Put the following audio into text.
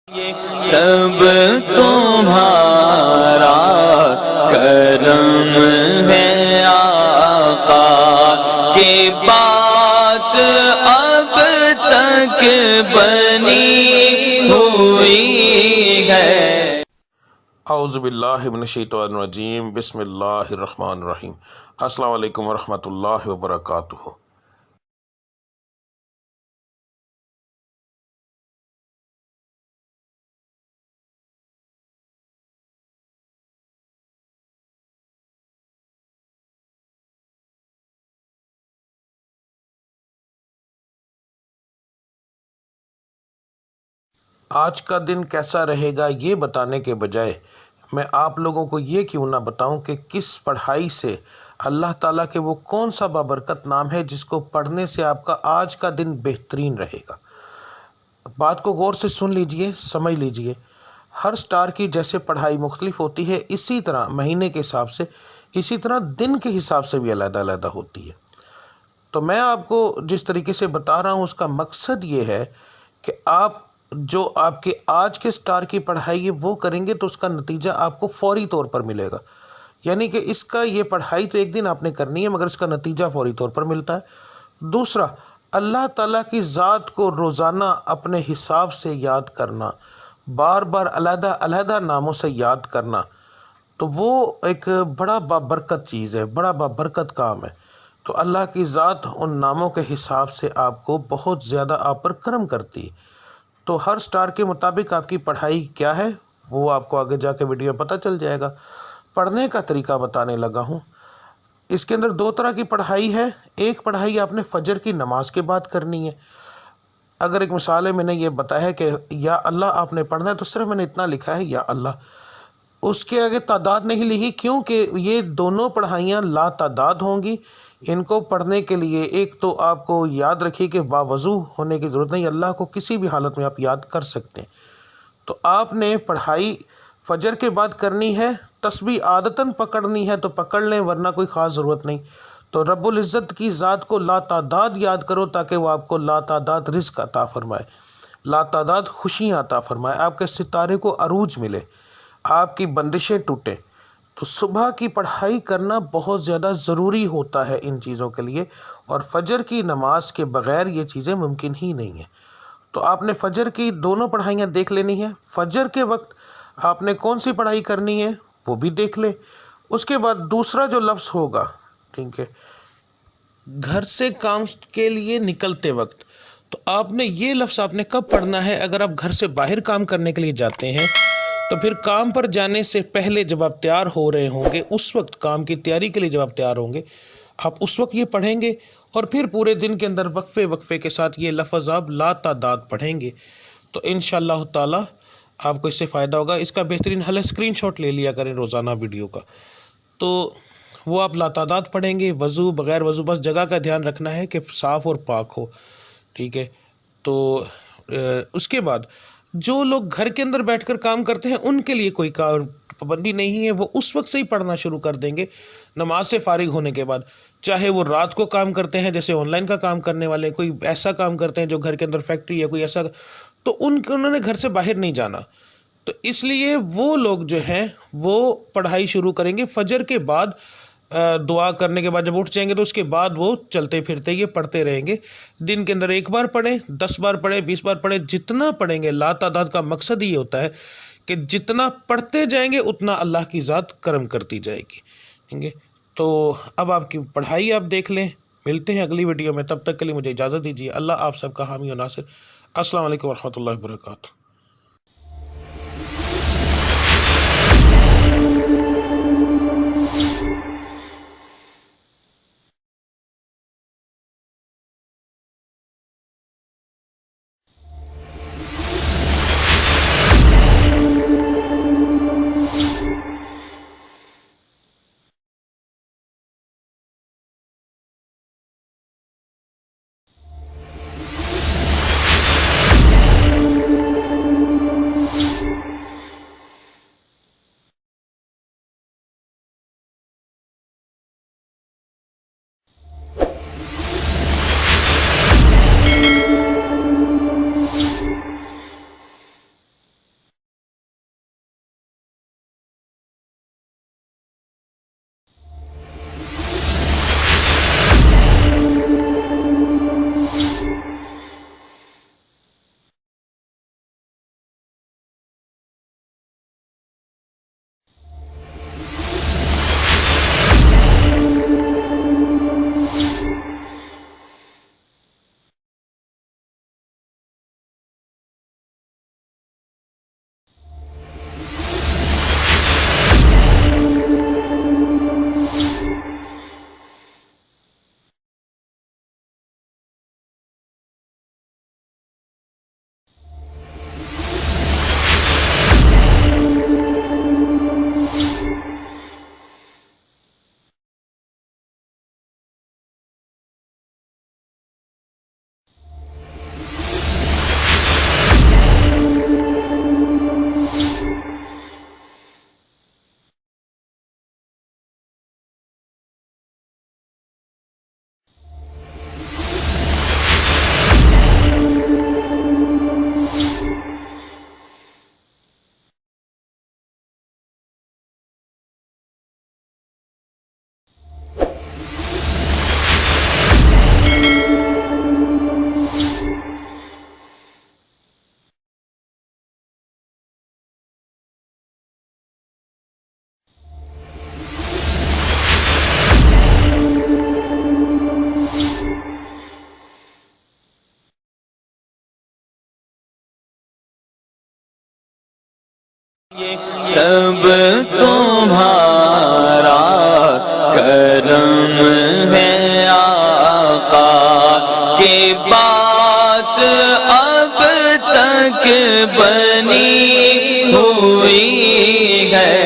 سب تمہارا کرم ہے آقا کی بات اب تک بنی ہوئی ہے۔ اعوذ باللہ من الشیطان الرجیم، بسم اللہ الرحمن الرحیم۔ السلام علیکم ورحمۃ اللہ وبرکاتہ۔ آج کا دن کیسا رہے گا یہ بتانے کے بجائے میں آپ لوگوں کو یہ کیوں نہ بتاؤں کہ کس پڑھائی سے اللہ تعالیٰ کے وہ کون سا بابرکت نام ہے جس کو پڑھنے سے آپ کا آج کا دن بہترین رہے گا۔ بات کو غور سے سن لیجئے، سمجھ لیجئے۔ ہر سٹار کی جیسے پڑھائی مختلف ہوتی ہے، اسی طرح مہینے کے حساب سے، اسی طرح دن کے حساب سے بھی علیحدہ علیحدہ ہوتی ہے۔ تو میں آپ کو جس طریقے سے بتا رہا ہوں اس کا مقصد یہ ہے کہ آپ جو آپ کے آج کے سٹار کی پڑھائی ہے وہ کریں گے تو اس کا نتیجہ آپ کو فوری طور پر ملے گا۔ یعنی کہ اس کا یہ پڑھائی تو ایک دن آپ نے کرنی ہے مگر اس کا نتیجہ فوری طور پر ملتا ہے۔ دوسرا، اللہ تعالیٰ کی ذات کو روزانہ اپنے حساب سے یاد کرنا، بار بار علیحدہ علیحدہ ناموں سے یاد کرنا، تو وہ ایک بڑا بابرکت چیز ہے، بڑا بابرکت کام ہے۔ تو اللہ کی ذات ان ناموں کے حساب سے آپ کو بہت زیادہ آپ پر کرم کرتی ہے۔ تو ہر سٹار کے مطابق آپ کی پڑھائی کیا ہے وہ آپ کو آگے جا کے ویڈیو میں پتہ چل جائے گا۔ پڑھنے کا طریقہ بتانے لگا ہوں۔ اس کے اندر دو طرح کی پڑھائی ہے۔ ایک پڑھائی آپ نے فجر کی نماز کے بعد کرنی ہے۔ اگر ایک مثال ہے، میں نے یہ بتایا ہے کہ یا اللہ آپ نے پڑھنا ہے تو صرف میں نے اتنا لکھا ہے یا اللہ، اس کے آگے تعداد نہیں لکھی کیونکہ یہ دونوں پڑھائیاں لا تعداد ہوں گی۔ ان کو پڑھنے کے لیے ایک تو آپ کو یاد رکھیے کہ باوضو ہونے کی ضرورت نہیں، اللہ کو کسی بھی حالت میں آپ یاد کر سکتے ہیں۔ تو آپ نے پڑھائی فجر کے بعد کرنی ہے، تسبیح عادتاً پکڑنی ہے تو پکڑ لیں ورنہ کوئی خاص ضرورت نہیں۔ تو رب العزت کی ذات کو لا تعداد یاد کرو تاکہ وہ آپ کو لا تعداد رزق عطا فرمائے، لا تعداد خوشیاں عطا فرمائے، آپ کے ستارے کو عروج ملے، آپ کی بندشیں ٹوٹیں۔ تو صبح کی پڑھائی کرنا بہت زیادہ ضروری ہوتا ہے ان چیزوں کے لیے، اور فجر کی نماز کے بغیر یہ چیزیں ممکن ہی نہیں ہیں۔ تو آپ نے فجر کی دونوں پڑھائیاں دیکھ لینی ہیں۔ فجر کے وقت آپ نے کون سی پڑھائی کرنی ہے وہ بھی دیکھ لیں۔ اس کے بعد دوسرا جو لفظ ہوگا، ٹھیک ہے، گھر سے کام کے لیے نکلتے وقت، تو آپ نے یہ لفظ آپ نے کب پڑھنا ہے؟ اگر آپ گھر سے باہر کام کرنے کے لیے جاتے ہیں تو پھر کام پر جانے سے پہلے جب آپ تیار ہو رہے ہوں گے، اس وقت کام کی تیاری کے لیے جب آپ تیار ہوں گے، آپ اس وقت یہ پڑھیں گے، اور پھر پورے دن کے اندر وقفے وقفے کے ساتھ یہ لفظ آپ لا تعداد پڑھیں گے تو انشاءاللہ تعالی آپ کو اس سے فائدہ ہوگا۔ اس کا بہترین حل ہے اسکرین شاٹ لے لیا کریں روزانہ ویڈیو کا، تو وہ آپ لا تعداد پڑھیں گے، وضو بغیر وضو، بس جگہ کا دھیان رکھنا ہے کہ صاف اور پاک ہو، ٹھیک ہے۔ تو اس کے بعد جو لوگ گھر کے اندر بیٹھ کر کام کرتے ہیں ان کے لیے کوئی پابندی نہیں ہے، وہ اس وقت سے ہی پڑھنا شروع کر دیں گے نماز سے فارغ ہونے کے بعد، چاہے وہ رات کو کام کرتے ہیں جیسے آن لائن کا کام کرنے والے، کوئی ایسا کام کرتے ہیں جو گھر کے اندر فیکٹری ہے کوئی ایسا، تو انہوں نے گھر سے باہر نہیں جانا، تو اس لیے وہ لوگ جو ہیں وہ پڑھائی شروع کریں گے فجر کے بعد۔ دعا کرنے کے بعد جب اٹھ جائیں گے تو اس کے بعد وہ چلتے پھرتے یہ پڑھتے رہیں گے۔ دن کے اندر ایک بار پڑھیں، 10 بار پڑھیں، 20 بار پڑھیں، جتنا پڑھیں گے۔ لا تعداد کا مقصد یہ ہوتا ہے کہ جتنا پڑھتے جائیں گے اتنا اللہ کی ذات کرم کرتی جائے گی، ٹھیک ہے۔ تو اب آپ کی پڑھائی آپ دیکھ لیں، ملتے ہیں اگلی ویڈیو میں، تب تک کے لیے مجھے اجازت دیجیے۔ اللہ آپ سب کا حامی و ناصر۔ السلام علیکم ورحمۃ اللہ وبرکاتہ۔ سب تمہارا کرم ہے آقا کہ بات اب تک بنی ہوئی ہے